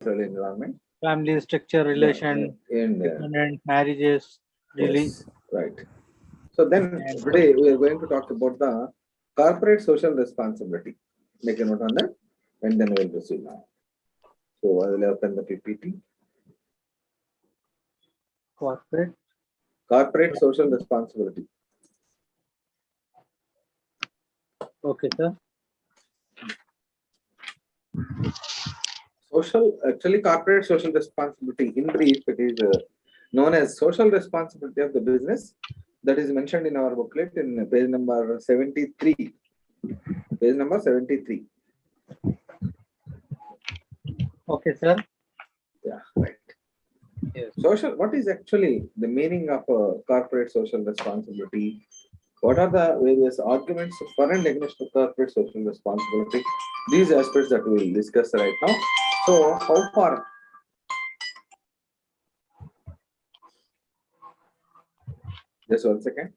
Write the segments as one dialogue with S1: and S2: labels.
S1: natural environment.
S2: Family structure, relation, dependent, marriages, really.
S1: Yes, right. So then today we are going to talk about the corporate social responsibility. Make a note on that, and then we'll proceed now. So I will open the PPT. Corporate social responsibility.
S2: Okay, sir.
S1: Actually, corporate social responsibility, in brief, it is known as social responsibility of the business. That is mentioned in our booklet in page number 73. Page number 73.
S2: Okay, sir.
S1: Yeah, right.
S2: Yes.
S1: What is actually the meaning of corporate social responsibility? What are the various arguments for and against corporate social responsibility? These aspects that we will discuss right now. So, how far? Just 1 second.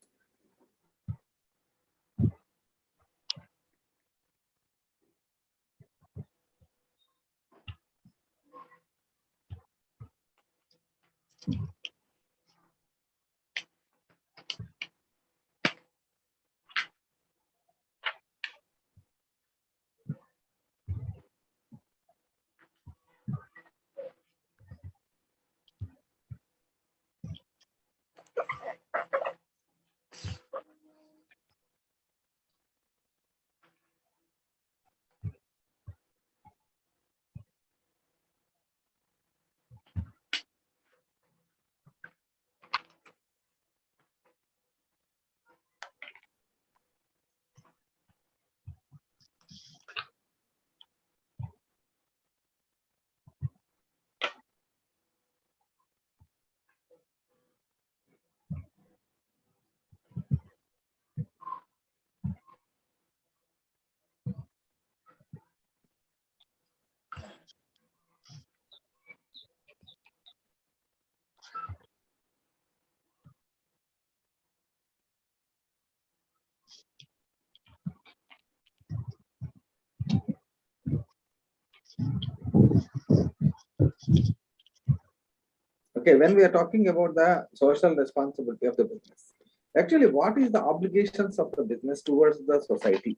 S1: Okay, when we are talking about the social responsibility of the business, actually, what is the obligations of the business towards the society?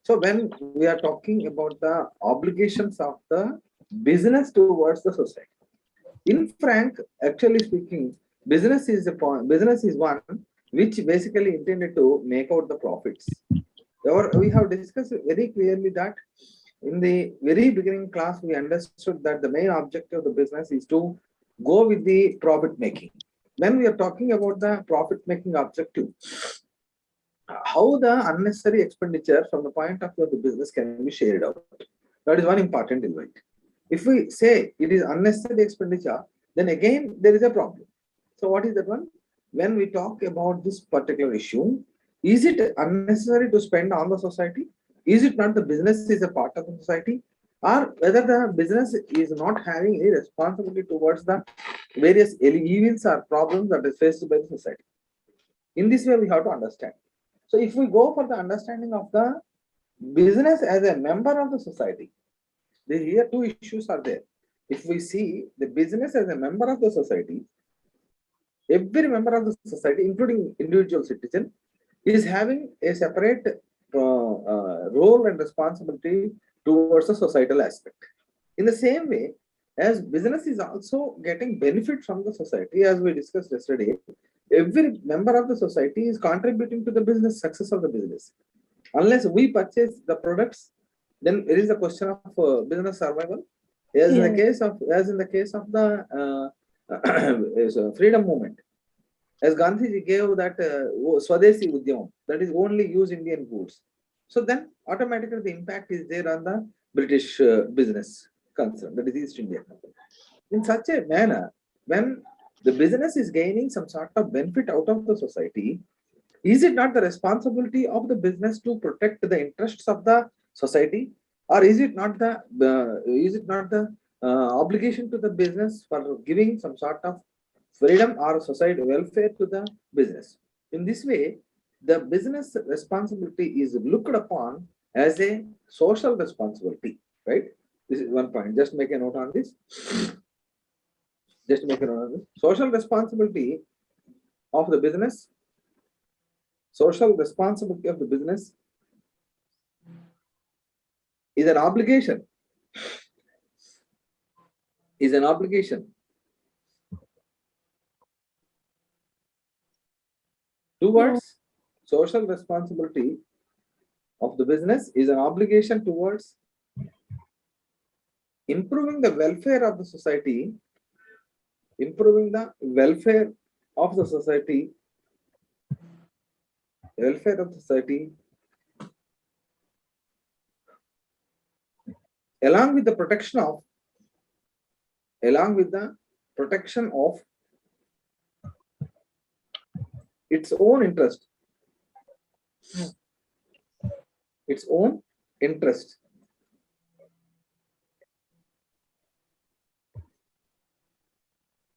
S1: So, when we are talking about the obligations of the business towards the society, in frank, actually speaking, business is one which basically intended to make out the profits. We have discussed very clearly that in the very beginning class, we understood that the main objective of the business is to go with the profit making. When we are talking about the profit making objective, how the unnecessary expenditure from the point of view of the business can be shared out. That is one important element. If we say it is unnecessary expenditure, then again there is a problem. So what is that one? When we talk about this particular issue, is it unnecessary to spend on the society? Is it not the business is a part of the society? Or whether the business is not having any responsibility towards the various evils or problems that is faced by the society? In this way, we have to understand. So if we go for the understanding of the business as a member of the society, here two issues are there. If we see the business as a member of the society, every member of the society, including individual citizen, is having a separate role and responsibility towards the societal aspect. In the same way, as business is also getting benefit from the society, as we discussed yesterday, every member of the society is contributing to the business success of the business. Unless we purchase the products, then it is a question of business survival. As in the case of the freedom movement, as Gandhiji gave that Swadeshi Udyam, that is only use Indian goods. So then automatically the impact is there on the British business concern, that is East India Company. In such a manner, when the business is gaining some sort of benefit out of the society, is it not the responsibility of the business to protect the interests of the society, or is it not the obligation to the business for giving some sort of freedom or society welfare to the business? In this way, the business responsibility is looked upon as a social responsibility, right? This is one point. Just make a note on this. Just make a note on this. Social responsibility of the business. Social responsibility of the business is an obligation. Is an obligation towards social responsibility of the business is an obligation towards improving the welfare of the society, improving the welfare of the society, welfare of the society, along with the protection of, along with the protection of its own interest, its own interest.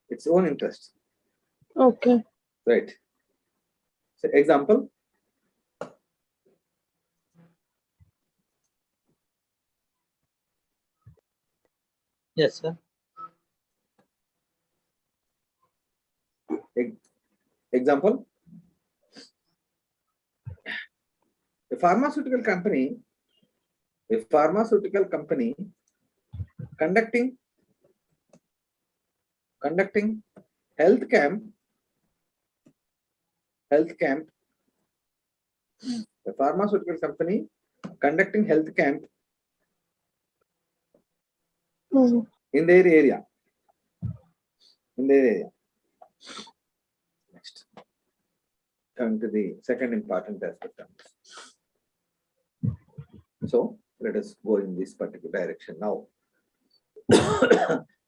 S1: Its own interest.
S3: Okay.
S1: Right. So example.
S2: Yes, sir.
S1: Example. A pharmaceutical company conducting health camp, a pharmaceutical company conducting health camp
S3: Mhm.
S1: in their area. Next, coming to the second important aspect of this. So let us go in this particular direction now.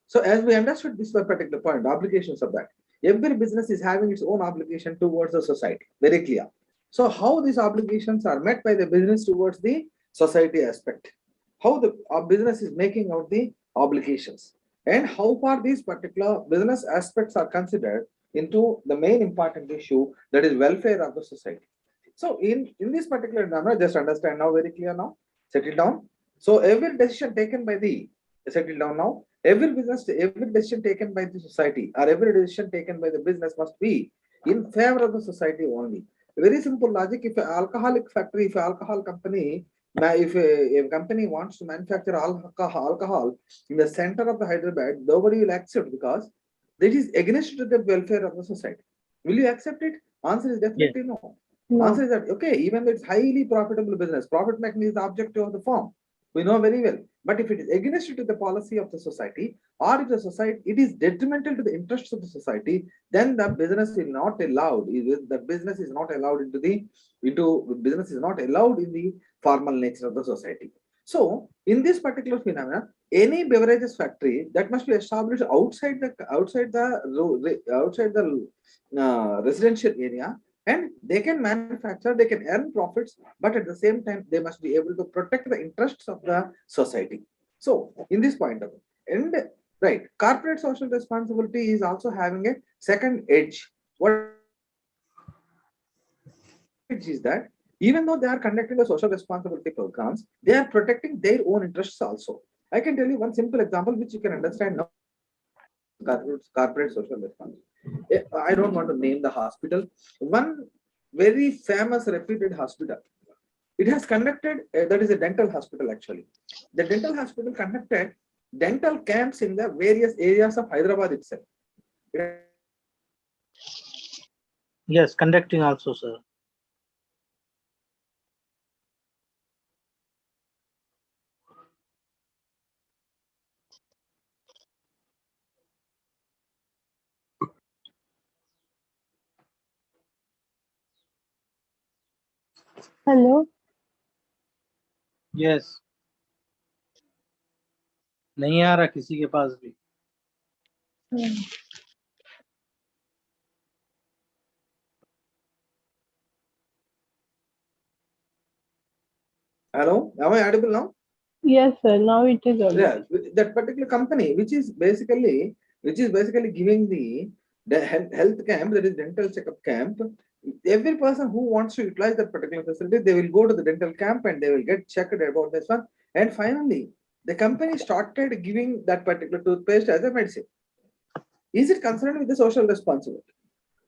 S1: So as we understood this particular point, obligations of that, every business is having its own obligation towards the society, very clear. So how these obligations are met by the business towards the society aspect, how the business is making out the obligations, and how far these particular business aspects are considered into the main important issue, that is welfare of the society. So in this particular number, just understand now, very clear now, settle down. So every decision taken by the, settle down now, every decision taken by the society or every decision taken by the business must be in favor of the society only. Very simple logic. If an alcoholic factory, if an alcohol company, if a company wants to manufacture alcohol in the center of the Hyderabad, nobody will accept, because that is against the welfare of the society. Will you accept it? Answer is definitely no.
S3: No.
S1: Answer is that, okay, even though it's highly profitable business, profit making is the objective of the firm. We know very well. But if it is against to the policy of the society, or if the society, it is detrimental to the interests of the society, then the business is not allowed. The business is not allowed business is not allowed in the formal nature of the society. So in this particular phenomena, any beverages factory that must be established outside the residential area, and they can manufacture, they can earn profits, but at the same time they must be able to protect the interests of the society. So in this point of it, and right, corporate social responsibility is also having a second edge. What edge is that? Even though they are conducting the social responsibility programs, they are protecting their own interests also. I can tell you one simple example which you can understand now. Corporate social responsibility. I don't want to name the hospital. One very famous reputed hospital, it has conducted, that is a dental hospital actually. The dental hospital conducted dental camps in the various areas of Hyderabad itself.
S2: Yes, conducting also, sir.
S3: Hello.
S2: Yes. नहीं आ रहा किसी के पास भी.
S1: Hello, am I audible now?
S3: Yes, sir. Now it is audible.
S1: Yeah, that particular company, which is basically giving the health camp, that is dental checkup camp. Every person who wants to utilize that particular facility, they will go to the dental camp and they will get checked about this one. And finally, the company started giving that particular toothpaste as a medicine. Is it concerned with the social responsibility?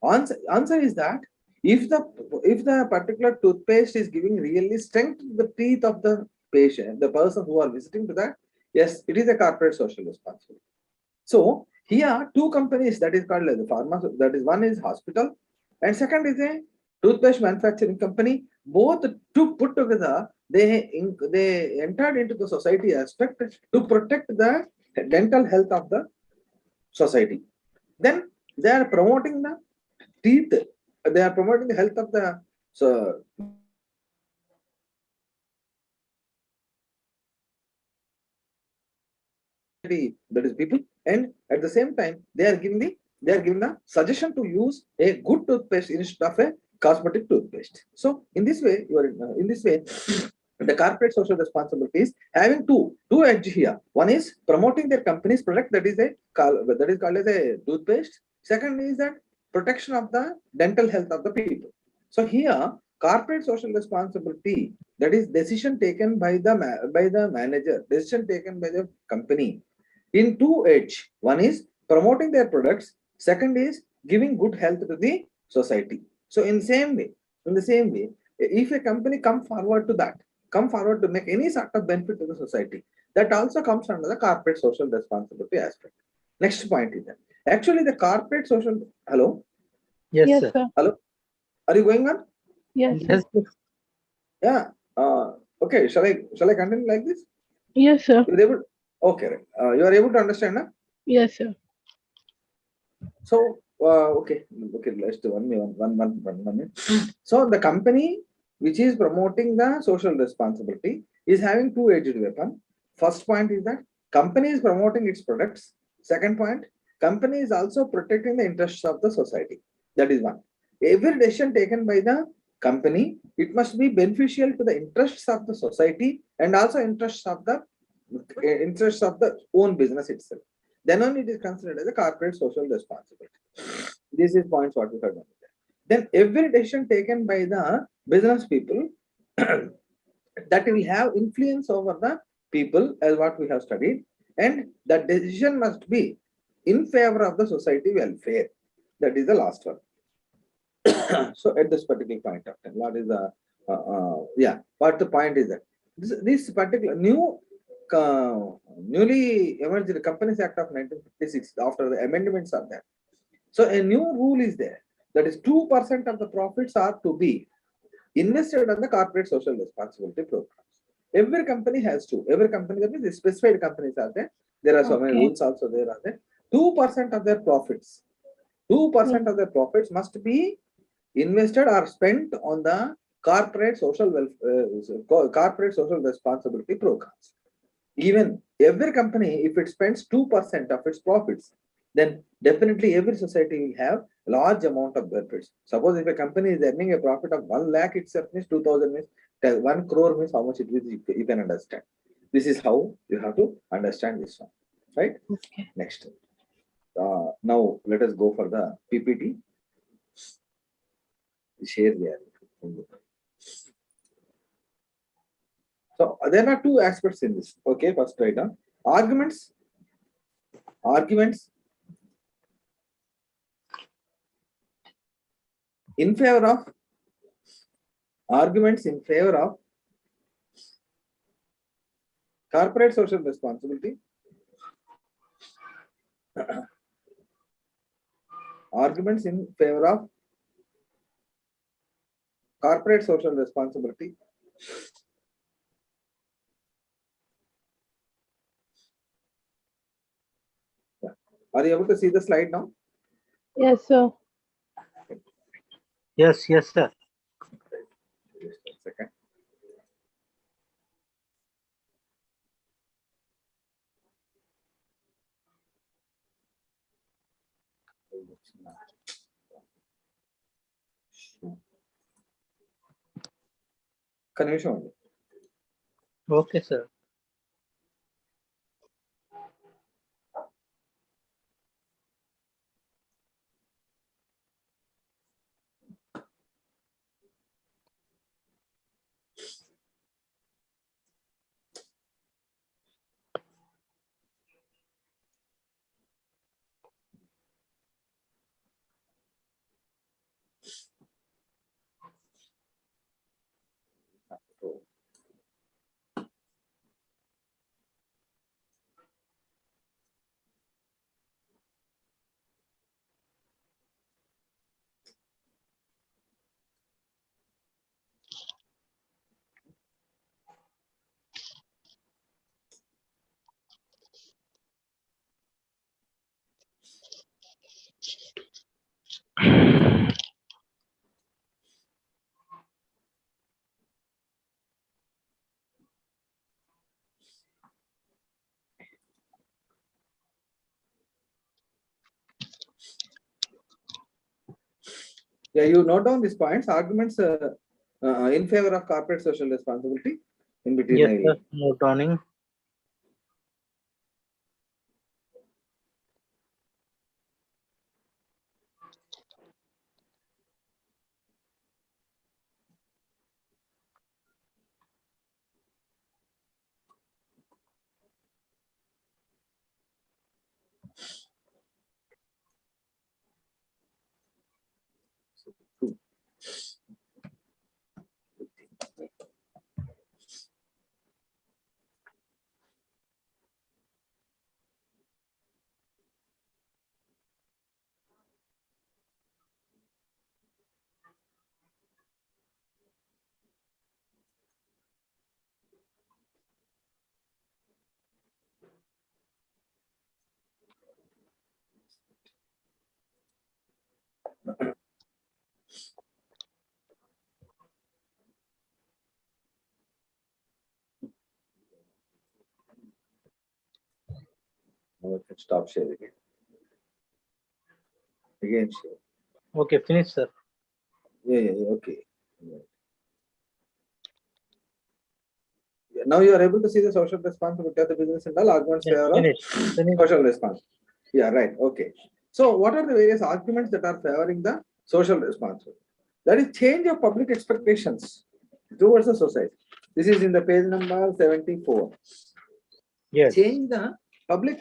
S1: Answer is that if the particular toothpaste is giving really strength to the teeth of the patient, the person who are visiting to that, yes, it is a corporate social responsibility. So here two companies that is called as the pharma, that is one is hospital and second is a toothpaste manufacturing company. Both two put together, they entered into the society aspect to protect the dental health of the society. Then they are promoting the teeth, they are promoting the health of the so that is people, and at the same time they are giving the suggestion to use a good toothpaste instead of a cosmetic toothpaste. So in this way, you are in this way, the corporate social responsibility is having two edge here. One is promoting their company's product, that is called as a toothpaste. Second is that protection of the dental health of the people. So here, corporate social responsibility, that is decision taken by the manager, decision taken by the company in two edge. One is promoting their products. Second is giving good health to the society. So in the same way, if a company come forward to make any sort of benefit to the society, that also comes under the corporate social responsibility aspect. Next point is that actually the corporate social. Hello,
S2: Yes,
S3: Yes,
S2: sir.
S3: sir.
S1: hello, are you going on?
S3: Yes,
S2: Yes,
S3: sir.
S2: sir.
S1: Yeah. Okay. Shall I continue like this?
S3: Yes, sir.
S1: You're able. Okay. Right. You are able to understand, huh?
S3: Yes, sir.
S1: So, okay, let's do one minute. So, the company which is promoting the social responsibility is having two-edged weapon. First point is that company is promoting its products. Second point, company is also protecting the interests of the society. That is one. Every decision taken by the company, it must be beneficial to the interests of the society and also interests of the own business itself. Then only it is considered as a corporate social responsibility. This is points what we have done. Then every decision taken by the business people that will have influence over the people as what we have studied, and that decision must be in favor of the society welfare. That is the last one. So at this particular point of time, what is the yeah? What the point is that this particular newly emerged Companies Act of 1956, after the amendments are there. So a new rule is there, that is 2% of the profits are to be invested on the corporate social responsibility programs. Every company has to. Every company, that means specified companies are there. There are so many
S3: Okay.
S1: rules also there are there. 2% of their profits. 2% of their profits must be invested or spent on the corporate social corporate social responsibility programs. Even every company, if it spends 2% of its profits, then definitely every society will have large amount of benefits. Suppose if a company is earning a profit of 1 lakh itself means 2000 means 1 crore means how much it is, you can understand. This is how you have to understand this one, right?
S3: Okay.
S1: Next. Now let us go for the PPT. Share there. So there are two aspects in this. Okay, first write down arguments in favor of corporate social responsibility. Arguments in favor of corporate social responsibility. Yeah. Are you able to see the slide now?
S3: Yes, sir.
S2: Yes, yes, sir.
S1: Just a second. Can you show me?
S2: Okay, sir.
S1: Yeah, you note down these points, arguments in favor of corporate social responsibility in between.
S2: Yes,
S1: I
S2: sir.
S1: will.
S2: Note downing.
S1: Stop sharing it. Again share.
S2: Okay, finish, sir.
S1: Yeah, okay. Yeah, now you are able to see the social responsibility of the business and all arguments
S2: Yes,
S1: favor of
S2: finish. Finish.
S1: social responsibility. Yeah, right. Okay. So what are the various arguments that are favoring the social responsibility? That is change of public expectations towards the society. This is in the page number 74.
S2: Yes.
S1: Change the public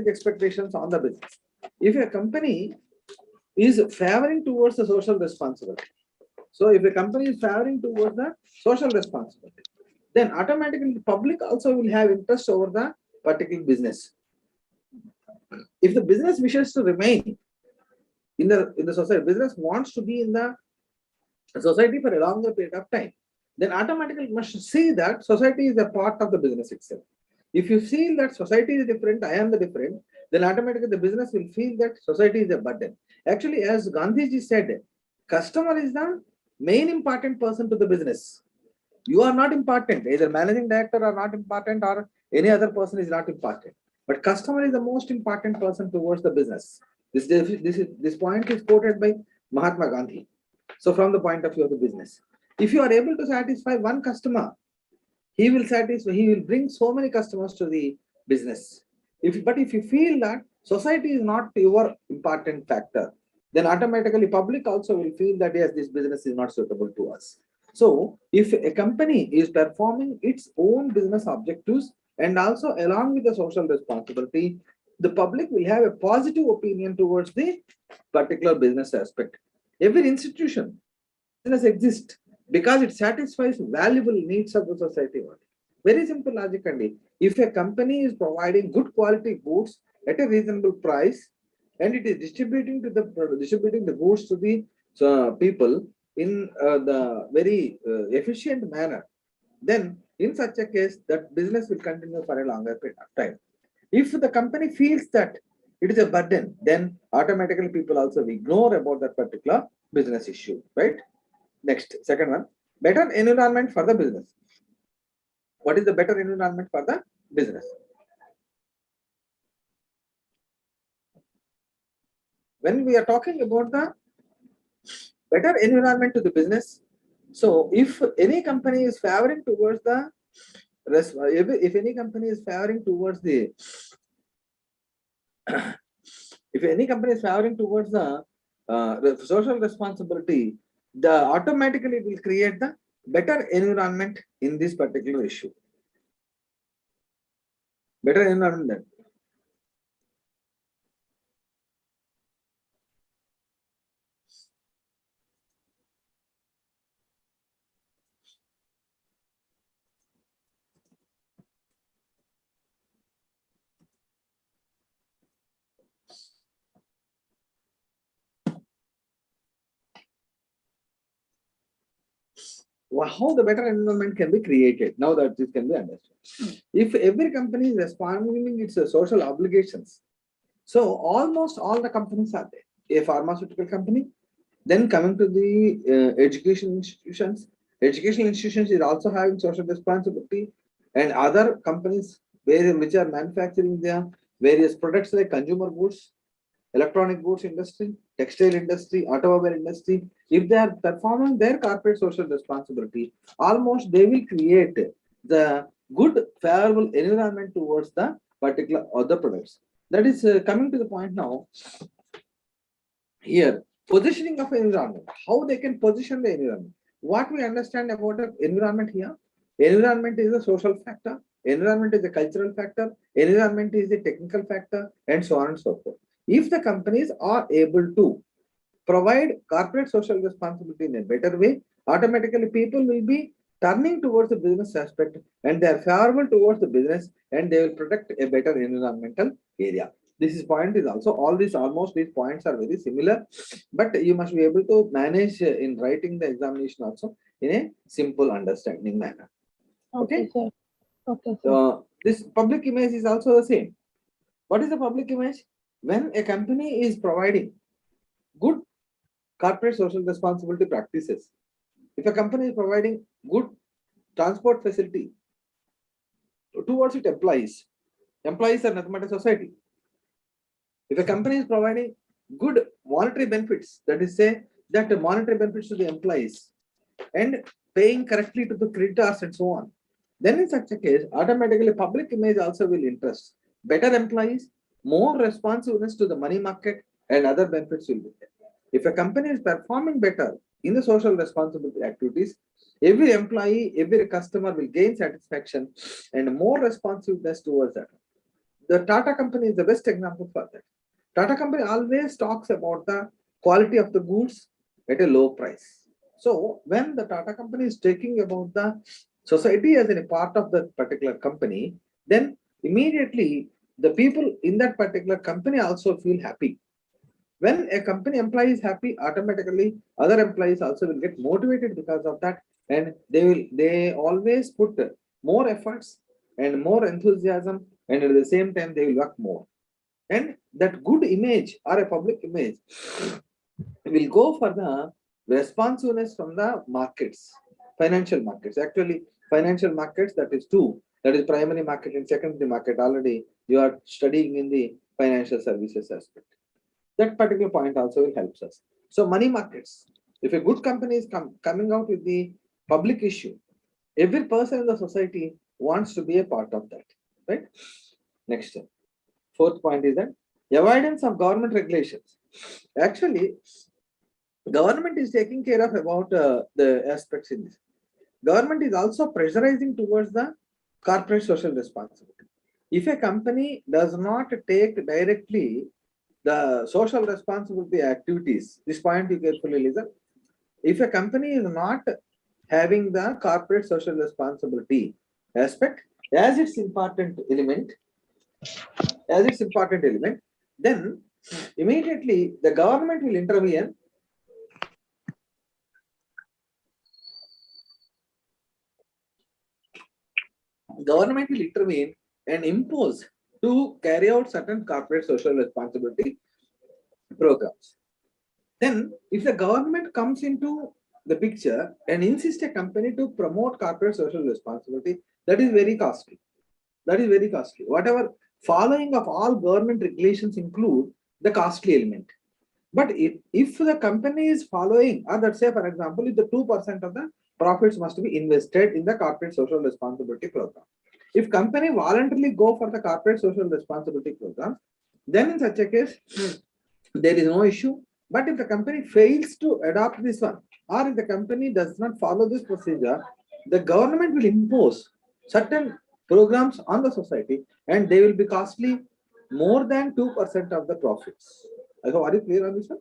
S1: expectations on the business. If a company is favoring towards the social responsibility, so if a company is favoring towards the social responsibility, then automatically the public also will have interest over the particular business. If the business wishes to remain in the society, business wants to be in the society for a longer period of time, then automatically you must see that society is a part of the business itself. If you feel that society is different, I am the different, then automatically the business will feel that society is a burden. Actually, as Gandhiji said, customer is the main important person to the business. You are not important, either managing director are not important or any other person is not important. But customer is the most important person towards the business. This point is quoted by Mahatma Gandhi. So from the point of view of the business, if you are able to satisfy one customer, he will bring so many customers to the business. But if you feel that society is not your important factor, then automatically public also will feel that yes, this business is not suitable to us. So if a company is performing its own business objectives and also along with the social responsibility, the public will have a positive opinion towards the particular business aspect. Every institution, business exists because it satisfies valuable needs of the society. Very simple logic, and if a company is providing good quality goods at a reasonable price and it is distributing the goods to the people in the very efficient manner, then in such a case that business will continue for a longer period of time. If the company feels that it is a burden, then automatically people also ignore about that particular business issue, right? Next, second one, better environment for the business. What is the better environment for the business? When we are talking about the better environment to the business, so if any company is favoring towards the if any company is favoring towards the if any company is favoring towards the social responsibility, the automatically it will create the better environment in this particular issue. Better environment. How the better environment can be created, now that this can be understood. If every company is responding its social obligations, so almost all the companies are there. a pharmaceutical company. Then coming to the education institutions. Educational institutions is also having social responsibility, and other companies which are manufacturing their various products like consumer goods, electronic goods industry, textile industry, automobile industry. If they are performing their corporate social responsibility, almost they will create the good favorable environment towards the particular other products. That is coming to the point now. Here, positioning of environment, how they can position the environment. What we understand about the environment here, environment is a social factor, environment is a cultural factor, environment is a technical factor, and so on and so forth. If the companies are able to provide corporate social responsibility in a better way, automatically people will be turning towards the business aspect, and they are favorable towards the business, and they will protect a better environmental area. This is point is also all these almost these points are very similar, but you must be able to manage in writing the examination also in a simple understanding manner.
S3: Okay, sir. Okay, sir.
S1: So this public image is also the same. What is the public image? When a company is providing good corporate social responsibility practices, if a company is providing good transport facility towards its employees, employees are nothing but a society. If a company is providing good monetary benefits, that is say that the monetary benefits to the employees and paying correctly to the creditors and so on, then in such a case, automatically public image also will interest. Better employees, more responsiveness to the money market, and other benefits will be there. If a company is performing better in the social responsibility activities, every employee, every customer will gain satisfaction and more responsiveness towards that. The Tata company is the best example for that. Tata company always talks about the quality of the goods at a low price. So when the Tata company is taking about the society as a part of that particular company, then immediately the people in that particular company also feel happy. When a company employee is happy, automatically other employees also will get motivated because of that, and they always put more efforts and more enthusiasm, and at the same time they will work more. And that good image or a public image will go for the responsiveness from the markets, financial markets. Actually, financial markets, that is two. That is primary market and secondary market. Already you are studying in the financial services aspect. That particular point also will help us. So money markets, if a good company is coming out with the public issue, every person in the society wants to be a part of that, right? Next, fourth point is that avoidance of government regulations. Actually, government is taking care of about the aspects in this. Government is also pressurizing towards the corporate social responsibility. If a company does not take directly the social responsibility activities, this point you carefully listen. If a company is not having the corporate social responsibility aspect as its important element, then immediately the government will intervene. Government will intervene and impose to carry out certain corporate social responsibility programs. Then, if the government comes into the picture and insists a company to promote corporate social responsibility, that is very costly. That is very costly. Whatever following of all government regulations include the costly element. But if the company is following, let's say, for example, if the 2% of the profits must be invested in the corporate social responsibility program. If company voluntarily go for the corporate social responsibility program, then in such a case, there is no issue. But if the company fails to adopt this one, or if the company does not follow this procedure, the government will impose certain programs on the society, and they will be costly more than 2% of the profits. Are you clear on this one?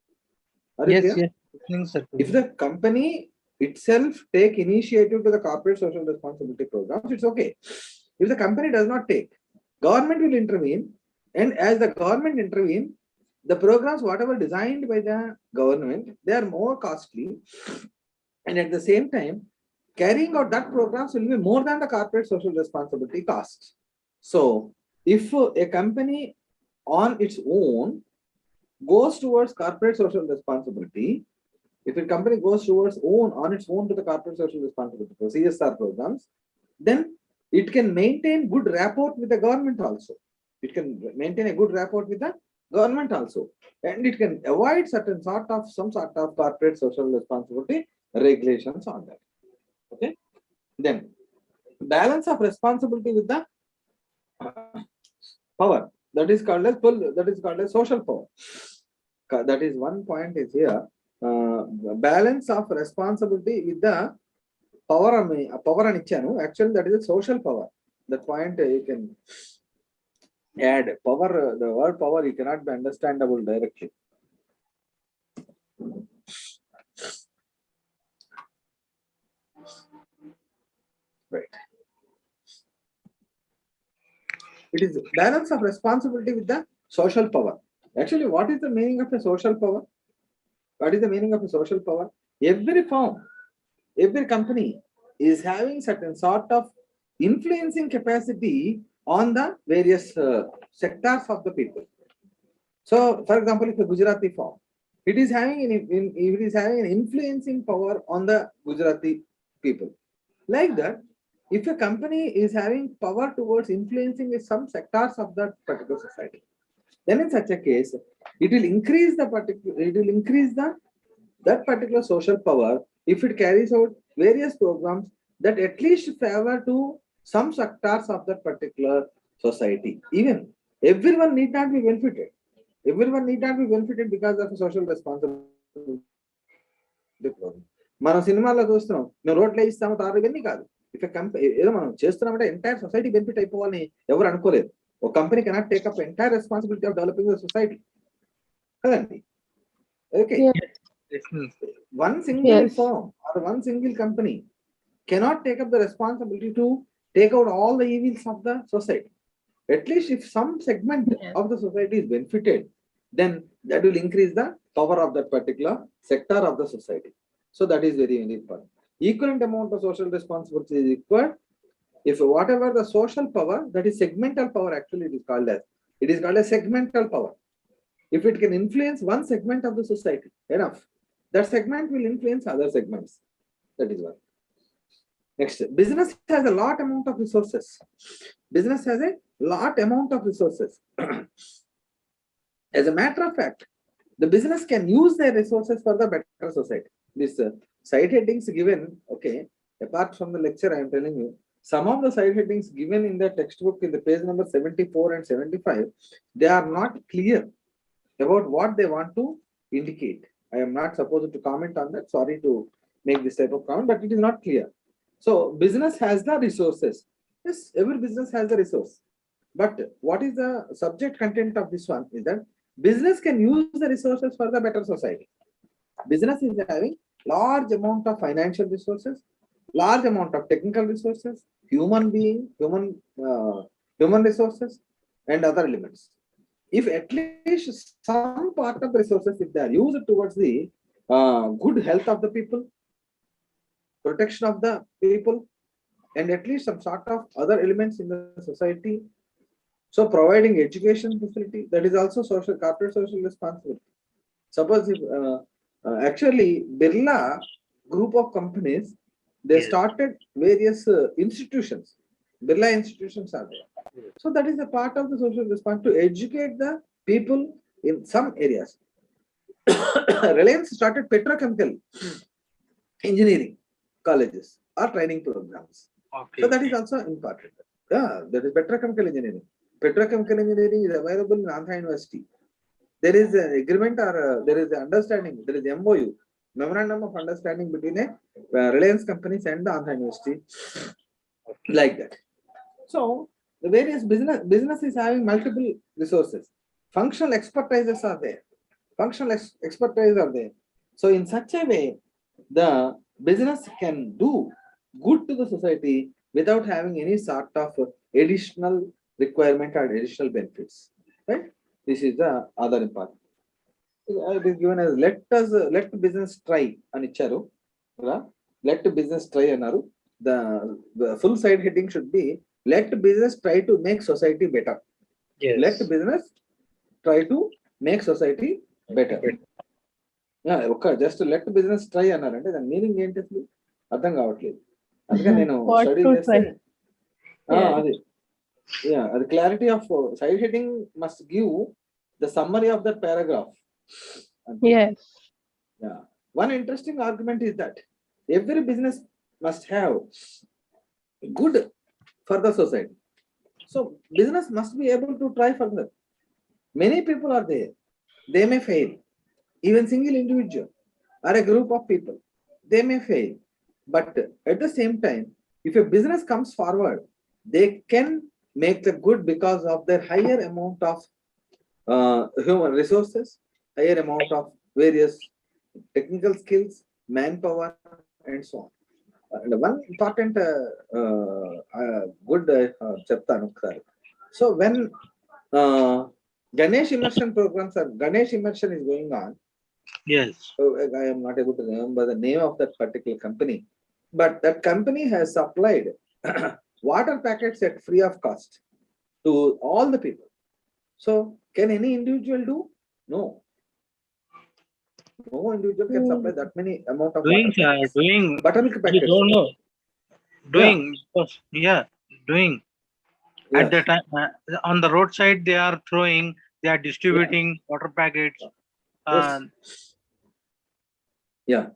S1: Are you
S2: Yes,
S1: clear?
S2: yes. Listening, sir.
S1: If the company itself take initiative to the corporate social responsibility programs, it's okay. If the company does not take, government will intervene, and as the government intervene, the programs whatever designed by the government, they are more costly, and at the same time, carrying out that programs will be more than the corporate social responsibility costs. So, if a company on its own goes towards corporate social responsibility, if a company goes towards on its own to the corporate social responsibility, so CSR programs, then it can maintain good rapport with the government also. It can maintain a good rapport with the government also, and it can avoid some sort of corporate social responsibility regulations on that. Okay, then balance of responsibility with the power, that is called as social power. That is one point is here. Balance of responsibility with the power and ichanu. Actually, that is a social power. That point you can add power. The word power you cannot be understandable directly. Right. It is balance of responsibility with the social power. Actually, what is the meaning of a social power? What is the meaning of a social power? Every firm, every company is having certain sort of influencing capacity on the various sectors of the people. So, for example, if a Gujarati firm, it is having an influencing power on the Gujarati people. Like that, if a company is having power towards influencing some sectors of that particular society, then in such a case, it will increase that particular social power if it carries out various programs that at least favor to some sectors of that particular society. Even everyone need not be benefited. Everyone need not be benefited because of a social responsibility program. మనం సినిమాలో చూస్తున్నాం, మేము రోడ్లు ఇస్తాము తారు ఇవన్నీ కాదు. If company ఏదో మనం చేస్తున్నామంటే ఎంటైర్ సొసైటీ బెనిఫిట్ అయిపోవాలని ఎవరు అనుకోలేదు. ఒక company cannot take up entire responsibility of developing the society కదండి. Okay, one single firm or one single company cannot take up the responsibility to take out all the evils of the society. At least if some segment of the society is benefited, then that will increase the power of that particular sector of the society. So that is very, very important. Equivalent amount of social responsibility is required if whatever the social power, that is segmental power, actually it is called as segmental power. If it can influence one segment of the society, enough, that segment will influence other segments. That is one. Next, business has a lot amount of resources. Business has a lot amount of resources. As a matter of fact, the business can use their resources for the better society. This side headings given, okay, apart from the lecture I am telling you, some of the side headings given in the textbook in the page number 74 and 75, they are not clear about what they want to indicate. I am not supposed to comment on that. Sorry to make this type of comment, but it is not clear. So business has the resources. Yes, every business has the resource. But what is the subject content of this one is that business can use the resources for the better society. Business is having large amount of financial resources, large amount of technical resources, human resources, and other elements. If at least some part of the resources, if they are used towards the good health of the people, protection of the people, and at least some sort of other elements in the society, so providing education facility, that is also corporate social responsibility. Suppose if actually Birla group of companies, they started various institutions. Birla institutions are there. So that is a part of the social response to educate the people in some areas. Reliance started petrochemical engineering colleges or training programs.
S2: Okay.
S1: So that is also important. Yeah, that is petrochemical engineering. Petrochemical engineering is available in Andhra University. There is an agreement or there is an understanding. There is MOU, memorandum of understanding between a Reliance companies and the Andhra University, like that. So the various business is having multiple resources. Functional expertises are there. Expertise are there. So in such a way, the business can do good to the society without having any sort of additional requirement or additional benefits. Right? This is the other important. It is given as let business try అని ఇచ్చారు. Let business try అన్నారు. The full side heading should be let business try to make society better.
S2: Yes.
S1: Let business try to make society better. Just let business try అన్నారంటే దాని meaning ఏంటి అసలు అర్థం కావట్లేదు. అందుకని నేను
S3: What
S1: స్టడీ
S3: to
S1: చేస్తే
S3: Yeah.
S1: అది అది clarity of side heading must give the summary of that paragraph.
S3: Yes.
S1: One interesting argument is that every business must have good for the society. So business must be able to try further. Many people are there. They may fail. Even single individual or a group of people, they may fail. But at the same time, if a business comes forward, they can make the good because of their higher amount of human resources, higher amount of various technical skills, manpower, and so on. And one important good చెప్తాను ఒకసారి. So when Ganesh immersion programs or Ganesh immersion is going on,
S2: Yes.
S1: I am not able to remember the name of that particular company, but that company has supplied water packets at free of cost to all the people. So can any individual do? No. No individual can supply that many amount of
S2: Doing,
S1: water packets.
S2: doing.
S1: Buttermilk
S2: You
S1: packets.
S2: don't know. Doing. Because, doing. At
S1: Yes.
S2: the time, on the roadside, they are throwing, they are distributing water packets.
S1: Yes. Yeah.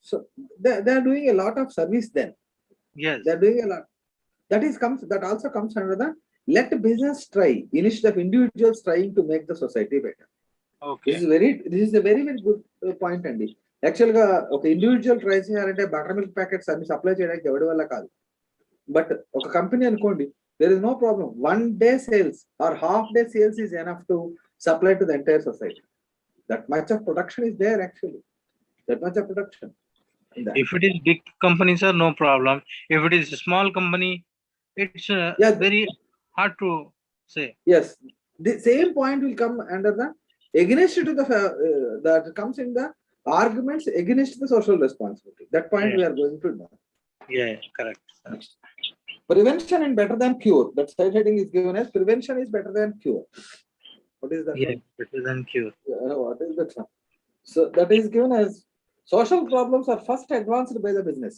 S1: So they are doing a lot of service then.
S2: Yes.
S1: They are doing a lot. That also comes under the let business try instead of individuals trying to make the society better.
S2: Okay.
S1: This is a very good point అండి. Actual గా ఒక individual try చేయాలంటే butter milk packets అన్ని supply చేయడానికి ఎవరి వల్ల కాదు. But ఒక కంపెనీ అనుకోండి, there is no problem. 1 day sales or half day sales is enough to supply to the entire society. That much of production is there actually. That much of production.
S2: If it is big companies, sir, no problem. If it is a small company, it's very hard to say.
S1: Yes, the same point will come under the against to the that comes in the arguments against the social responsibility. That point we are going to know.
S2: Yeah, correct.
S1: Next. Prevention is better than cure. That side heading is given as prevention is better than cure. What is that?
S2: Yeah, better than cure.
S1: What is that? So that is given as social problems are first advanced by the business.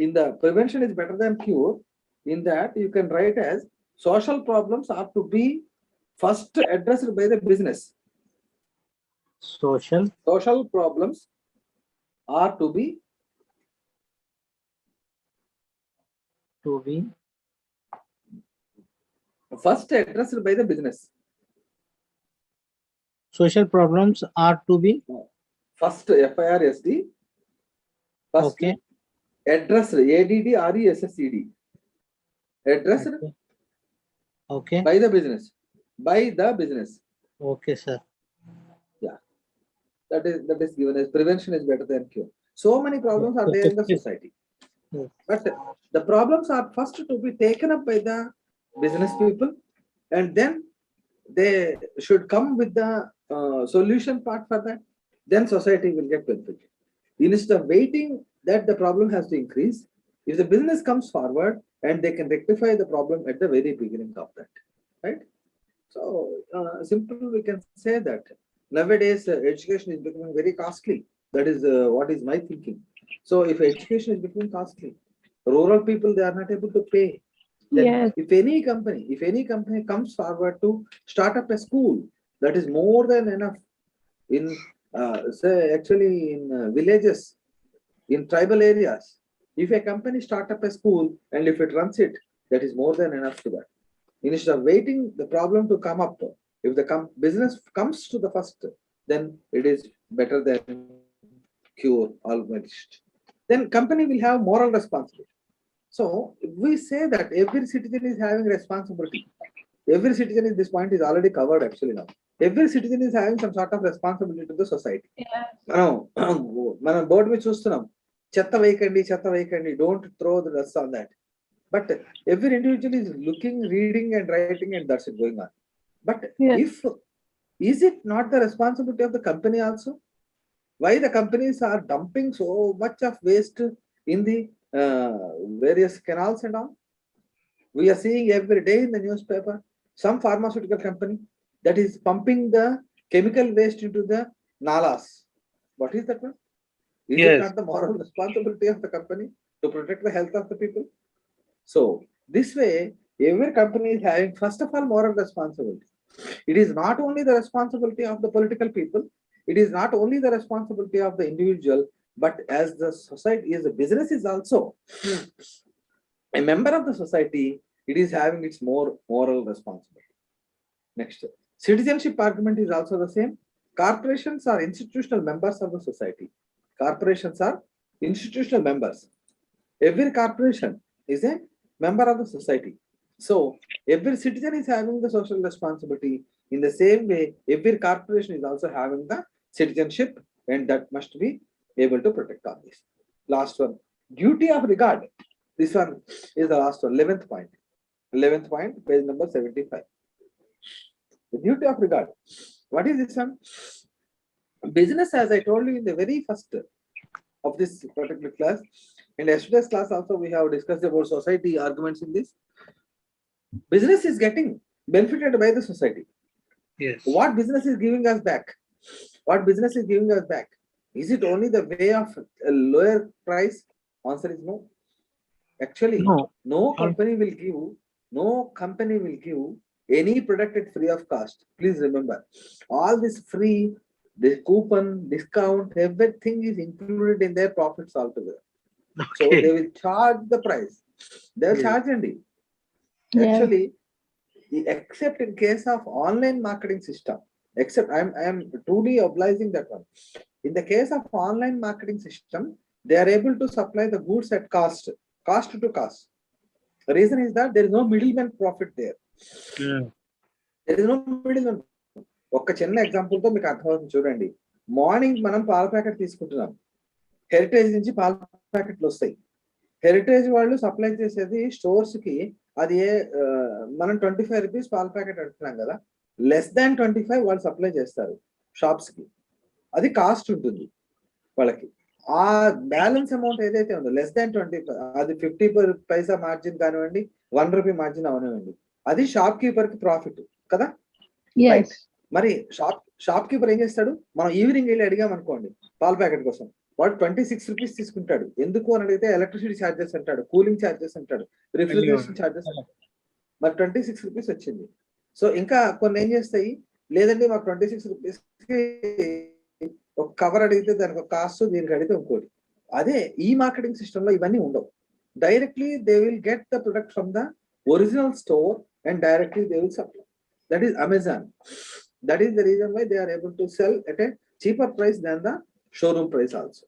S1: In the prevention is better than cure, in that you can write as social problems are to be first addressed by the business. Social problems are to be first addressed by the business.
S2: Social problems are to be
S1: first FIRSD. First
S2: okay.
S1: Addressed ADDRESSED. Addressed
S2: okay.
S1: by the business. By the business.
S2: Okay, sir.
S1: Yeah. That is given as prevention is better than cure. So many problems are there in the society. But the problems are first to be taken up by the business people, and then they should come with the solution part for that. Then society will get benefited. Instead of waiting that the problem has to increase, if the business comes forward and they can rectify the problem at the very beginning of that, right? So simple, we can say that nowadays education is becoming very costly. That is what is my thinking. So if education is becoming costly, rural people, they are not able to pay. Then if any company comes forward to start up a school, that is more than enough. In say actually in villages, in tribal areas, if a company start up a school and if it runs it, that is more than enough to that. Instead of waiting the problem to come up, if the business comes to the first, then it is better than cure almost. Then company will have moral responsibility. So we say that every citizen is having responsibility. Every citizen in this point is already covered actually now. Every citizen is having some sort of responsibility to the society. మనం board మీద చూస్తున్నాం, చెత్త వేయకండి, don't throw the dust on that. But every individual is looking, reading and writing, and that's it going on. But is it not the responsibility of the company also? Why the companies are dumping so much of waste in the various canals and all? We are seeing every day in the newspaper some pharmaceutical company that is pumping the chemical waste into the nalas. What is that one? Is it
S2: Yes.
S1: not the moral responsibility of the company to protect the health of the people? So this way, every company is having, first of all, moral responsibility. It is not only the responsibility of the political people, it is not only the responsibility of the individual, but as the society, as a business is also a member of the society, it is having its more moral responsibility. Next, citizenship argument is also the same. Corporations are institutional members of the society. Corporations are institutional members. Every corporation is a member of the society. So every citizen is having the social responsibility. In the same way, every corporation is also having the citizenship, and that must be able to protect all this. Last one, duty of regard. This one is the last one, 11th point. 11th point, page number 75. The duty of regard. What is this one? Business, as I told you in the very first of this particular class, in yesterday's class also we have discussed about society arguments in this. Business is getting benefited by the society.
S2: Yes.
S1: What business is giving us back? What business is giving us back? Is it only the way of a lower price? Answer is no. Actually, no company will give any product at free of cost. Please remember, all this free, the coupon, discount, everything is included in their profits altogether. So
S2: Okay.
S1: they will charge the price. They'll
S2: Yes.
S1: charge indeed.
S3: Yeah.
S1: Actually, except in case of online marketing system, except I am truly obliging that one. In the case of online marketing system, they are able to supply the goods at cost to cost. The reason is that there is no middleman profit there. There is no middleman. ఒక చిన్న example తో మీకు అర్థమవుతుంది చూడండి. Morning మనం పాల packet తీసుకుంటున్నాం, heritage నుంచి పాల ప్యాకెట్లు వస్తాయి. హెరిటేజ్ వాళ్ళు సప్లై చేసేది స్టోర్స్ కి, అది మనం 25 రూపీస్ పాల ప్యాకెట్ అడుగుతున్నాం కదా, లెస్ దాన్ 25 వాళ్ళు సప్లై చేస్తారు షాప్స్ కి. అది కాస్ట్ ఉంటుంది వాళ్ళకి. ఆ బ్యాలెన్స్ అమౌంట్ ఏదైతే ఉందో లెస్ దాన్ 25, అది 50 పైసా మార్జిన్ కానివ్వండి, 1 రూపీ మార్జిన్ అవనివ్వండి, అది షాప్ కీపర్ కి ప్రాఫిట్ కదా.
S3: Yes.
S1: మరి షాప్ కీపర్ ఏం చేస్తాడు, మనం ఈవినింగ్ వెళ్ళి అడిగాం అనుకోండి పాల ప్యాకెట్ కోసం, వాడు 26 రూపీస్ తీసుకుంటాడు. ఎందుకు అని అడిగితే ఎలక్ట్రిసిటీ ఛార్జెస్ అంటాడు, కూలింగ్ ఛార్జెస్ అంటాడు, రిఫ్రిజరేషన్ ఛార్జెస్ అంటాడు. మరి 26 రూపీస్ వచ్చింది. సో ఇంకా కొన్ని ఏం చేస్తాయి, లేదండి మాకు 26 రూపీస్ ఒక కవర్ అడిగితే దానికి ఒక కాస్ట్, దీనికి అడిగితే ఇంకోటి. అదే ఈ మార్కెటింగ్ సిస్టమ్ లో ఇవన్నీ ఉండవు. Directly they will get the product from the original store and directly they will supply. That is Amazon. That is the reason why they are able to sell at a cheaper price than the showroom price also.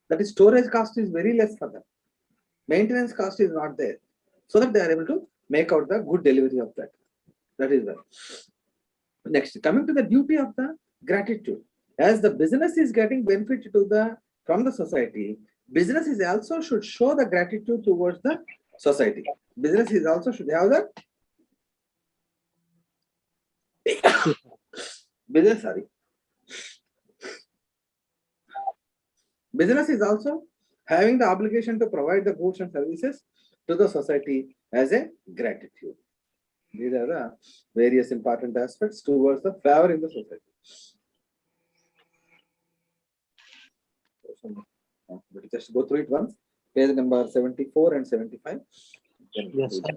S1: That is, storage cost is very less for them. Maintenance cost is not there. So that they are able to make out the good delivery of that. That is that. Next, coming to the duty of the gratitude. As the business is getting benefit from the society, business is also should show the gratitude towards the society. Business is also should have the Business is also having the obligation to provide the goods and services to the society as a gratitude. These are the various important aspects towards the favor in the society. Just go through it once. Page number 74 and 75.
S2: Yes, sir.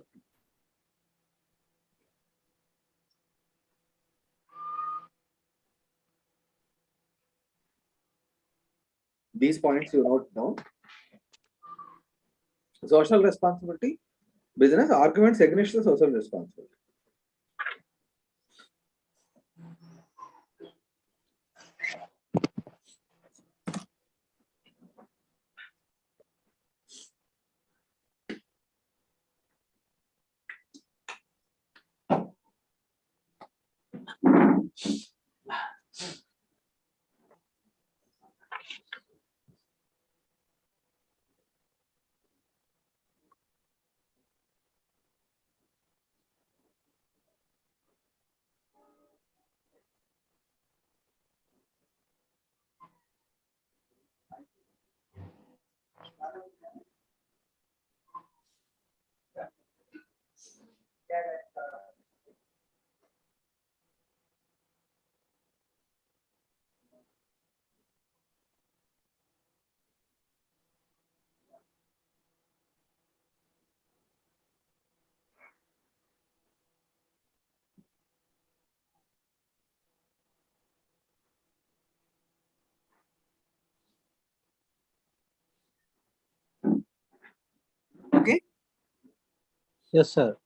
S1: These points you note down. Social responsibility, business arguments against the social responsibility. Okay.
S2: Yes, sir.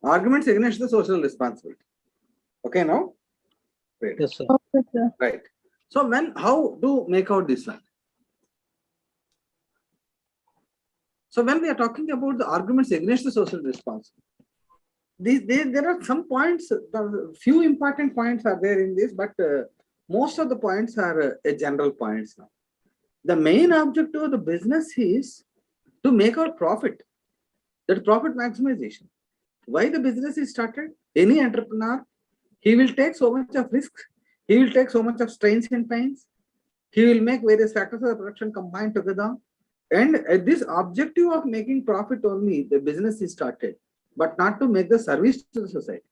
S1: Arguments against the social responsibility. Okay, now? Great.
S2: Yes, sir.
S3: Okay, sir.
S1: Right. So how to make out this one? So when we are talking about the arguments against the social responsibility, there are some points, few important points are there in this, but most of the points are general points now. The main objective of the business is to make out profit, that profit maximization. Why the business is started? Any entrepreneur, he will take so much of risk, he will take so much of strains and pains, he will make various factors of the production combined together. And this objective of making profit only, the business is started, but not to make the service to the society.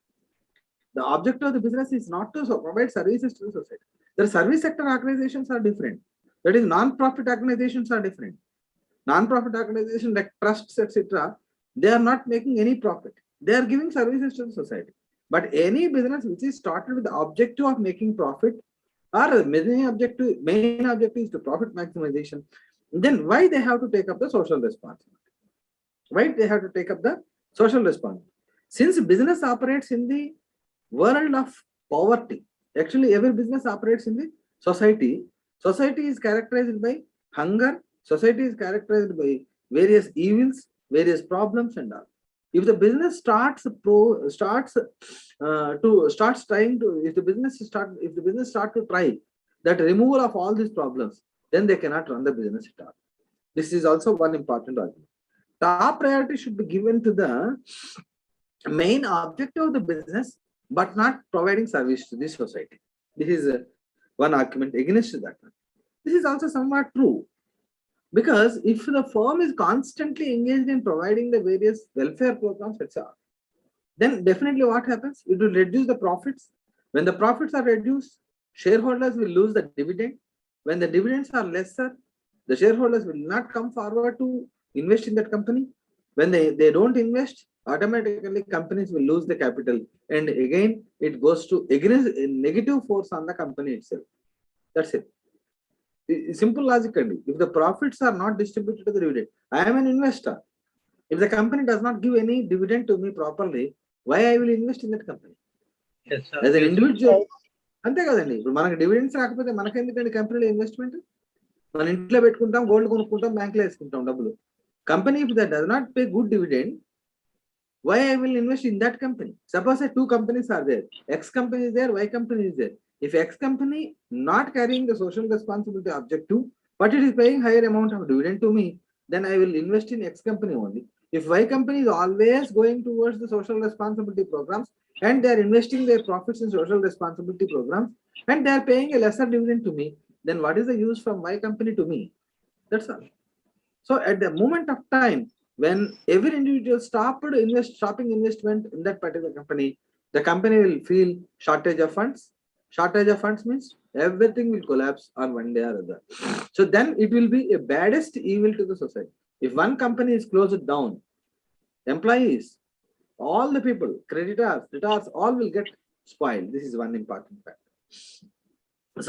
S1: The objective of the business is not to provide services to the society. The service sector organizations are different. That is, non-profit organizations are different. Non-profit organizations like trusts, etc., they are not making any profit. They are giving services to the society. But any business which is started with the objective of making profit, or the main objective is to profit maximization, then why they have to take up the social responsibility? Why they have to take up the social responsibility? Since business operates in the world of poverty, actually every business operates in the society. Society is characterized by hunger. Society is characterized by various evils, various problems, and all. If the business starts to try that removal of all these problems, then they cannot run the business at all. This is also one important argument. Top priority should be given to the main objective of the business, but not providing service to the society. This is one argument against that one. This is also somewhat true, because if the firm is constantly engaged in providing the various welfare programs, etc., then definitely what happens? It will reduce the profits. When the profits are reduced, shareholders will lose the dividend. When the dividends are lesser, the shareholders will not come forward to invest in that company. When they don't invest, automatically companies will lose the capital, and again it goes to against a negative force on the company itself. That's it. Simple logically, if the profits are not distributed to the dividend, I am an investor. If the company does not give any dividend to me properly, why I will invest in that company?
S2: Yes, sir.
S1: As an
S2: Yes, sir.
S1: individual, అంతే కదండి. ఇప్పుడు మనకి dividends రాకపోతే మనకెందుకండి కంపెనీలో investment? మన ఇంట్లో పెట్టుకుంటాం, gold కొనుక్కుంటాం, బ్యాంకులో వేసుకుంటాం డబ్బులు. Company if that does not pay good dividend, why I will invest in that company? Suppose two companies are there, X company is there, Y company is there. If X company not carrying the social responsibility objective, but it is paying higher amount of dividend to me, then I will invest in X company only. If Y company is always going towards the social responsibility programs, and they are investing their profits in social responsibility programs, and they are paying a lesser dividend to me, then what is the use from Y company to me? That's all. So at the moment of time, when every individual stopping investment in that particular company, the company will feel shortage of funds. Shortage of funds means everything will collapse on one day or other. So then it will be a baddest evil to the society. If one company is closed down, employees, all the people, creditors, all will get spoiled. This is one important fact.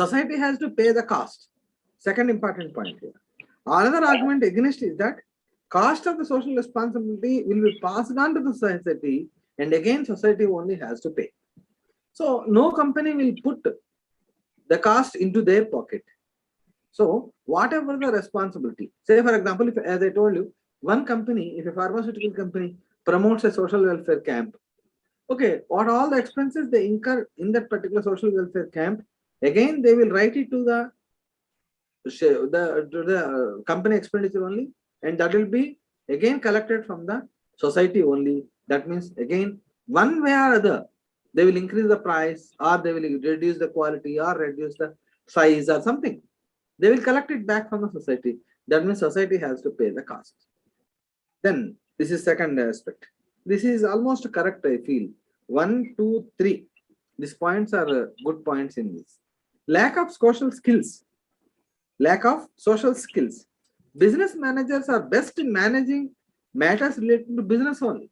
S1: Society has to pay the cost. Second important point here. Another argument against is that cost of the social responsibility will be passed on to the society, and again society only has to pay. So no company will put the cost into their pocket. So whatever the responsibility, say for example, if, as I told you, one company, if a pharmaceutical company promotes a social welfare camp, okay, what all the expenses they incur in that particular social welfare camp, again they will write it to the company expenditure only, and that will be again collected from the society only. That means again one way or other they will increase the price, or they will reduce the quality, or reduce the size or something. They will collect it back from the society. That means society has to pay the cost. Then this is second aspect. This is almost correct, I feel. 1, 2, 3. These points are good points in this. Lack of social skills. Lack of social skills. Business managers are best in managing matters related to business only.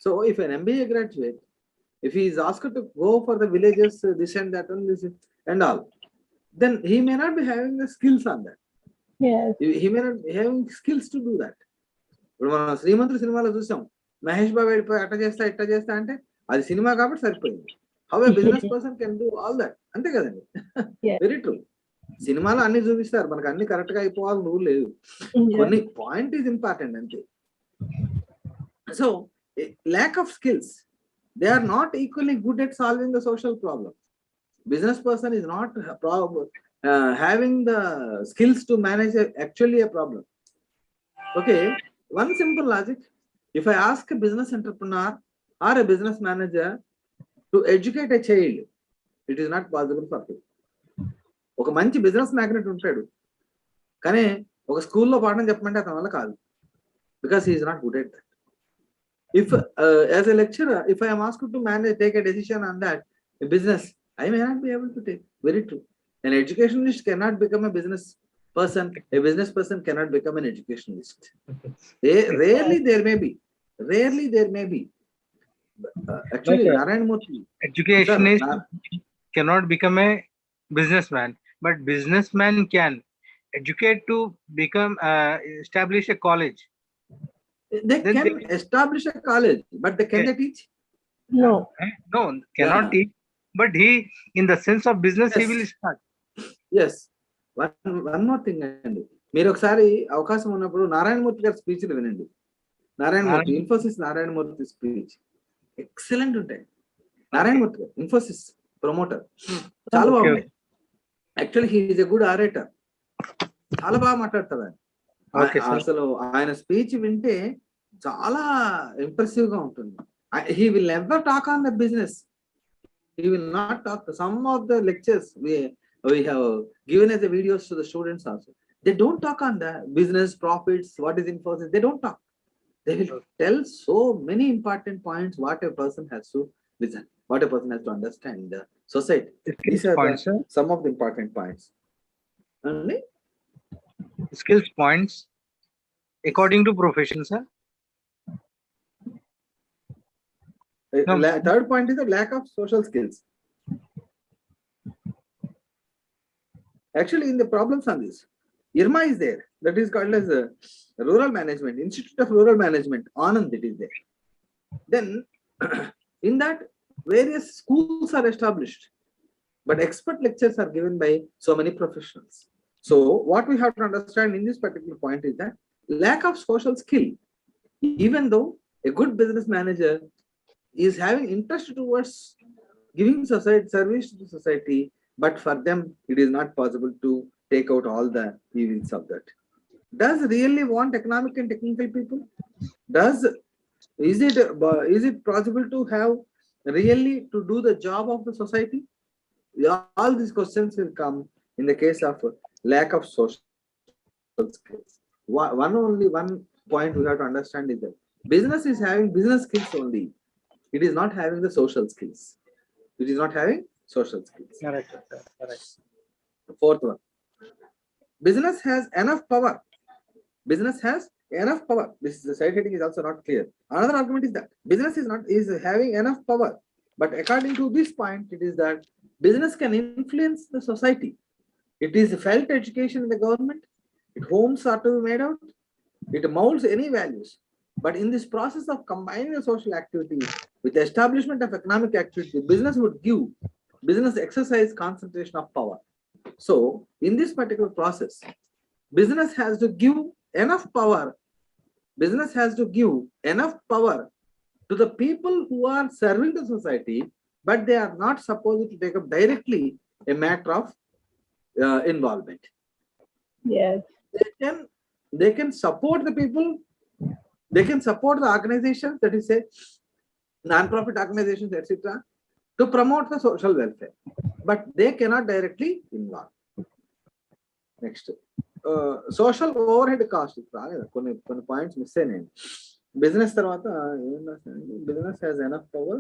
S1: So if an MBA graduate, if he is asked to go for the villages, this and that and this and all, then he may not be having the skills on that.
S3: Yes.
S1: He may not be having skills to do that. ఇప్పుడు మనం శ్రీమంతుడు సినిమాలో చూసాం, మహేష్ బాబు వెళ్ళిపోయి అట్ట చేస్తా అంటే అది cinema కాబట్టి సరిపోయింది. How A business person can do all that, అంతే కదండి. Very true. సినిమాలో అన్ని చూపిస్తారు, మనకు అన్ని కరెక్ట్ గా అయిపోవాలి నువ్వు లేదు, కొన్ని పాయింట్ ఈజ్ ఇంపార్టెంట్ అంతే. So lack of skills, they are not equally good at solving the social problems. Business person is not having the skills to manage actually a problem. Okay, one simple logic, if I ask a business entrepreneur or a business manager to educate a child, it is not possible for him. ఒక మంచి business magnate ఉంటాడు, కానీ ఒక స్కూల్లో పాఠం చెప్పమంటే అతని వల్ల కాదు, because he is not good at that. If as a lecturer, if I am asked to take a decision on that a business, I may not be able to take. Very true. An educationalist cannot become a business person. A business person cannot become an educationalist. Rarely there may be. Actually, Narayan Murthy.
S2: Educationist cannot become a businessman, but businessman can educate to become establish a college.
S1: They can establish a college, but can they teach?
S3: No.
S2: No, cannot teach. But he, in the sense of business, he will start.
S1: Yes. One more thing అండి, మీరు ఒకసారి అవకాశం ఉన్నప్పుడు నారాయణ మూర్తి గారి speech వినండి. Narayana Murthy, Infosys Narayana Murthy speech excellent ఉంటాయి. నారాయణ మూర్తి గారు Infosys promoter, చాలా బాగుంటాయి. Actually he is a good orator, చాలా బాగా మాట్లాడతాడు ఆయన. అసలు ఆయన స్పీచ్ వింటే చాలా ఇంప్రెసివ్ గా ఉంటుంది. He will never talk on the business. He will not talk. Some of the lectures we have given as the videos to the students also, they don't talk on the business profits, what is Infosys. They don't talk. They will tell so many important points what a person has to listen, what a person has to understand the society. These are some of the important points. Only
S2: skills points according to profession, sir.
S1: Third point is the lack of social skills. Actually, in the problems on this, IRMA is there. That is called as Rural Management, Institute of Rural Management, Anand, it is there. Then, in that, various schools are established, but expert lectures are given by so many professionals. So, what we have to understand in this particular point is that lack of social skill, even though a good business manager is having interest towards giving society service to the society, but for them it is not possible to take out all the evils of that. Does really want economic and technical people? Is it possible to have really to do the job of the society? All these questions will come in the case of lack of social skills. One point we have to understand is that business is having business skills only. It is not having the social skills. It is not having social skills.
S2: Correct.
S1: Fourth one, business has enough power. Business has enough power. This is the side heading is also not clear. Another argument is that business is having enough power, but according to this point, it is that business can influence the society. It is felt education in the government. Homes are to be made out. It molds any values. But in this process of combining the social activity with the establishment of economic activity, business would give business exercise concentration of power. So, in this particular process, business has to give enough power. Business has to give enough power to the people who are serving the society, but they are not supposed to take up directly a matter of involvement.
S3: Yes.
S1: They can support the people. They can support the organizations, that is say non-profit organizations, etc., to promote the social welfare, but they cannot directly involve. Next, social overhead cost. కొన్ని points miss అయినాయి. Business తర్వాత business has enough power.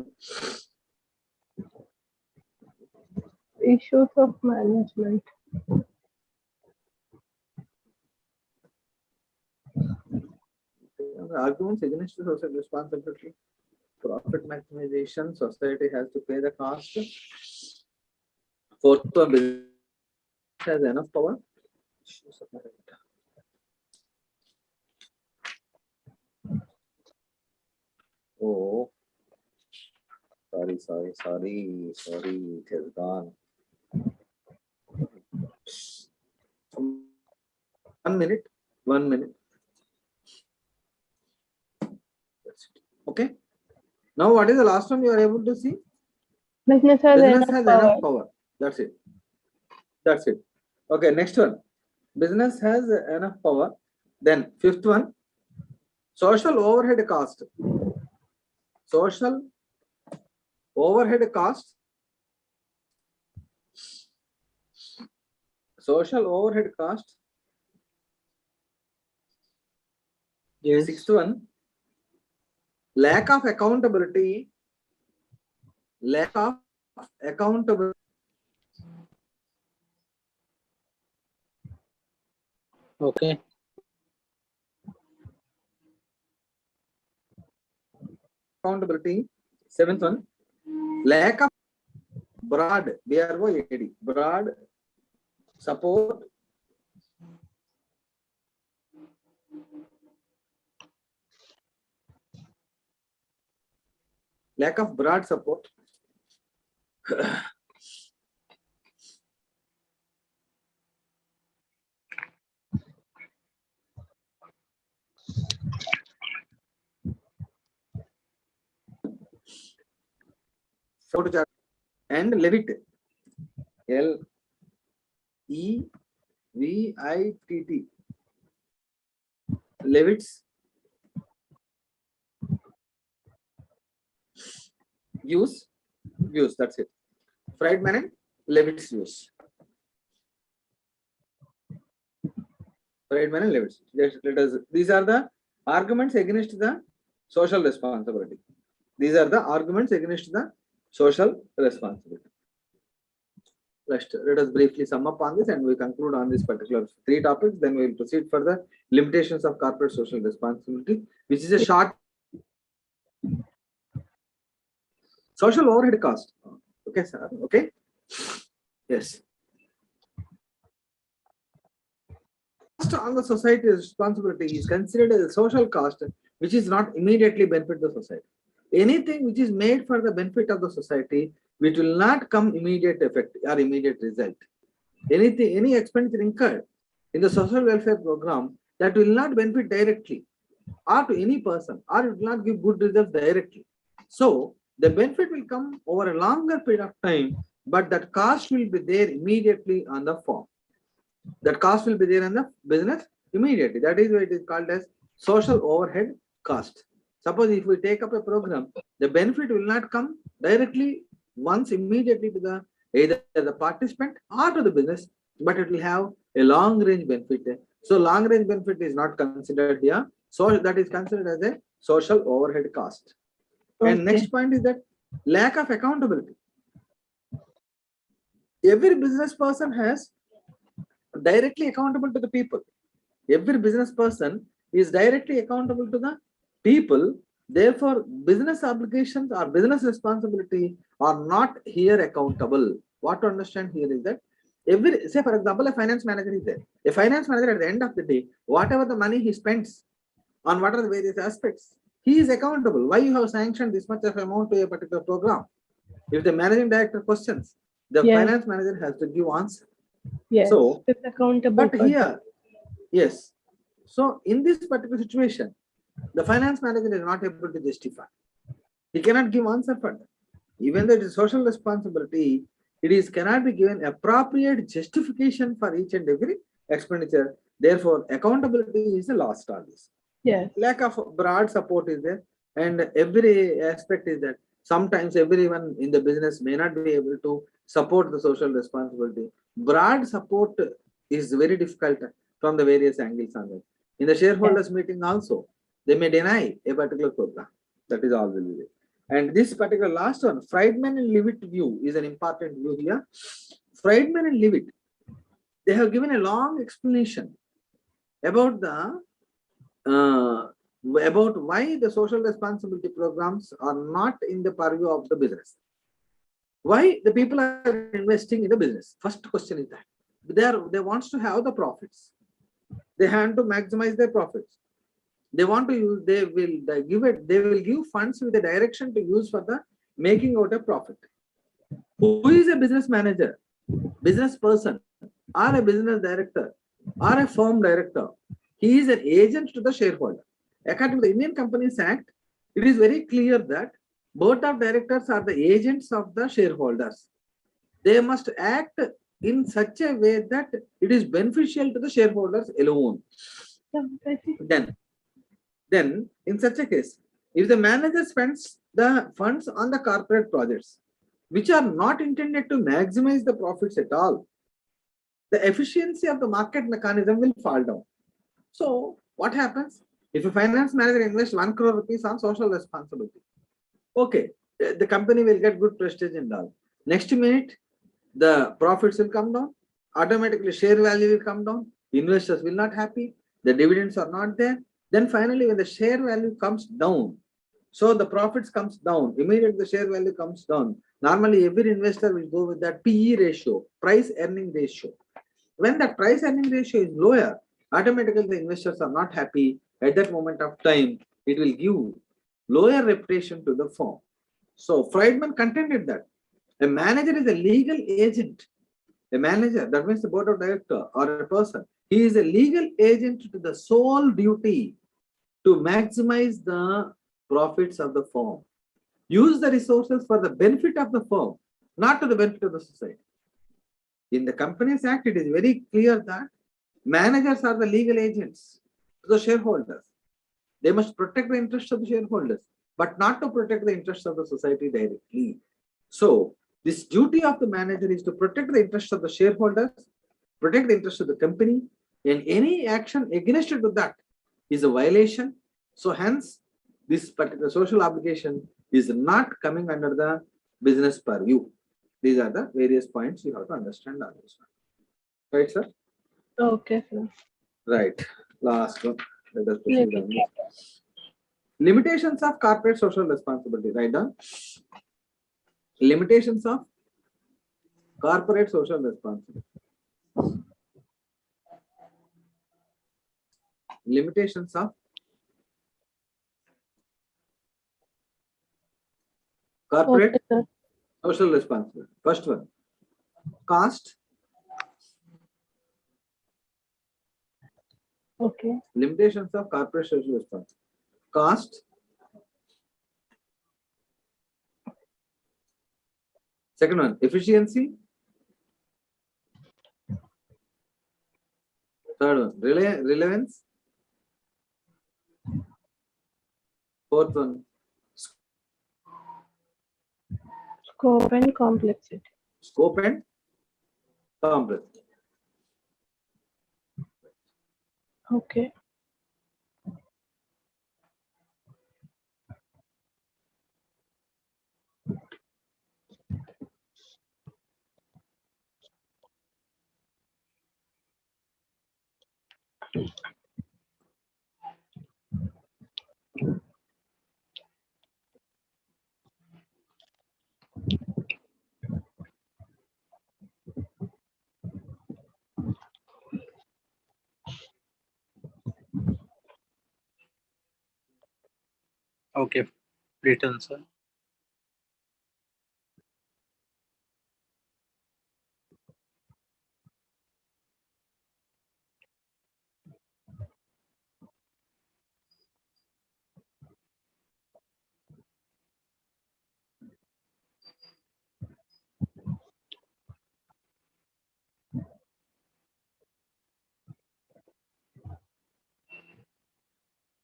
S3: Issues of management.
S1: Arguments against the social responsibility. profit maximization, society has to pay the cost. Fourth one, business has enough power. Oh, sorry, it has gone. 1 minute, 1 minute. That's it. Okay. Now, what is the last one you are able to see?
S3: Business has
S1: Business
S3: enough
S1: has
S3: power.
S1: enough power. That's it. That's it. Okay, next one. Business has enough power. Then fifth one, social overhead cost. Social overhead cost. Social overhead cost.
S2: Yes.
S1: Sixth one, lack of accountability. Lack of accountability.
S2: Okay.
S1: Accountability. Seventh one, lack of broad, BROAD, broad support. Lack of broad support. And Levitt. Levitt. Levitt's views. That's it. Friedman and Levitt's views. Friedman and Levitt's. These are the arguments against the social responsibility. These are the arguments against the social responsibility. Let us briefly sum up on this and we conclude on this particular 3 topics. Then we will proceed for the limitations of corporate social responsibility, which is a short social overhead cost. Okay, sir. Okay. Yes. Cost on the society's responsibility is considered as a social cost, which is not immediately benefit the society. Anything which is made for the benefit of the society, which will not come immediate effect or immediate result. Any expenditure incurred in the social welfare program that will not benefit directly or to any person or it will not give good results directly. So the benefit will come over a longer period of time, but that cost will be there immediately on the form. That cost will be there in the business immediately. That is why it is called as social overhead cost. Suppose if we take up a program, the benefit will not come directly once immediately to the either the participant or to the business, but it will have a long range benefit. So long range benefit is not considered here. So that is considered as a social overhead cost. And
S3: Okay.
S1: next point is that lack of accountability. Every business person has directly accountable to the people. Every business person is directly accountable to the people. Therefore, business obligations or business responsibility are not here accountable. What to understand here is that say for example, a finance manager is there. A finance manager at the end of the day, whatever the money he spends on what are the various aspects, he is accountable. Why you have sanctioned this much of amount to a particular program? If the managing director questions, the
S3: Yes.
S1: finance manager has to give answer.
S3: Yes.
S1: So,
S3: It's accountable.
S1: but
S3: for
S1: here, yes. So in this particular situation, the finance manager is not able to justify. He cannot give answer for that. Even though it is social responsibility, cannot be given appropriate justification for each and every expenditure. Therefore, accountability is the lost on this.
S3: Yes.
S1: Lack of broad support is there, and every aspect is that sometimes everyone in the business may not be able to support the social responsibility. Broad support is very difficult from the various angles on that. In the shareholders meeting also, they may deny a particular program. That is all will be there. And this particular last one, Friedman and Levitt view is an important view here. Friedman and Levitt, they have given a long explanation about the about why the social responsibility programs are not in the purview of the business. Why the people are investing in the business? First question is that they want to have the profits. They have to maximize their profits. They want to use. They will give funds with the direction to use for the making out a profit. Who is a business manager, business person, or a business director, or a firm director? He is an agent to the shareholder. According to the Indian Companies Act, it is very clear that board of directors are the agents of the shareholders. They must act in such a way that it is beneficial to the shareholders alone. Then, in such a case, if the manager spends the funds on the corporate projects, which are not intended to maximize the profits at all, the efficiency of the market mechanism will fall down. So, what happens? If a finance manager invests 1 crore rupees on social responsibility, okay, the company will get good prestige and all. Next minute, the profits will come down, automatically share value will come down, investors will not happy, the dividends are not there. Then finally, when the share value comes down, so the profits comes down, immediately the share value comes down. Normally, every investor will go with that PE ratio, price earning ratio. When that price earning ratio is lower, automatically the investors are not happy. At that moment of time, it will give lower reputation to the firm. So Friedman contended that a manager is a legal agent. A manager, that means the board of director or a person, he is a legal agent to the sole duty to maximize the profits of the firm. Use the resources for the benefit of the firm, not to the benefit of the society. In the Companies Act, it is very clear that managers are the legal agents to the shareholders. They must protect the interests of the shareholders, but not to protect the interests of the society directly. So, this duty of the manager is to protect the interests of the shareholders, protect the interests of the company, and any action against it with that is a violation. So, hence, this particular social obligation is not coming under the business purview. These are the various points you have to understand on this one. Right, sir?
S3: Okay, sir.
S1: Right. Last one. Let us proceed on this. Limitations of corporate social responsibility. Right down. Limitations of corporate social responsibility. Limitations of corporate
S3: Okay, sir.
S1: social responsibility. First one, cost.
S3: Okay.
S1: Limitations of corporate social responsibility. Cost. Second one, efficiency. Third one, relevance. Fourth one,
S3: Scope and complexity.
S1: scope and complexity.
S3: Okay.
S2: Okay, written, sir.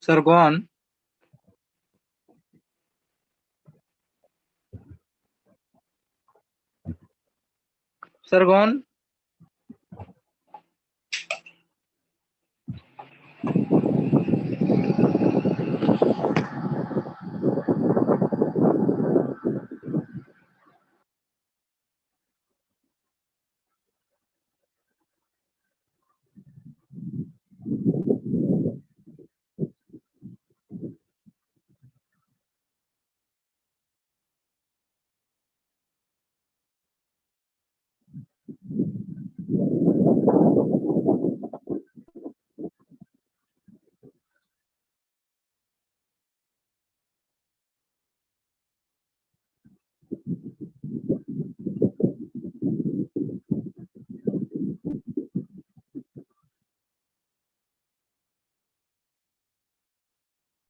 S2: Sir, go on. Sir, go on.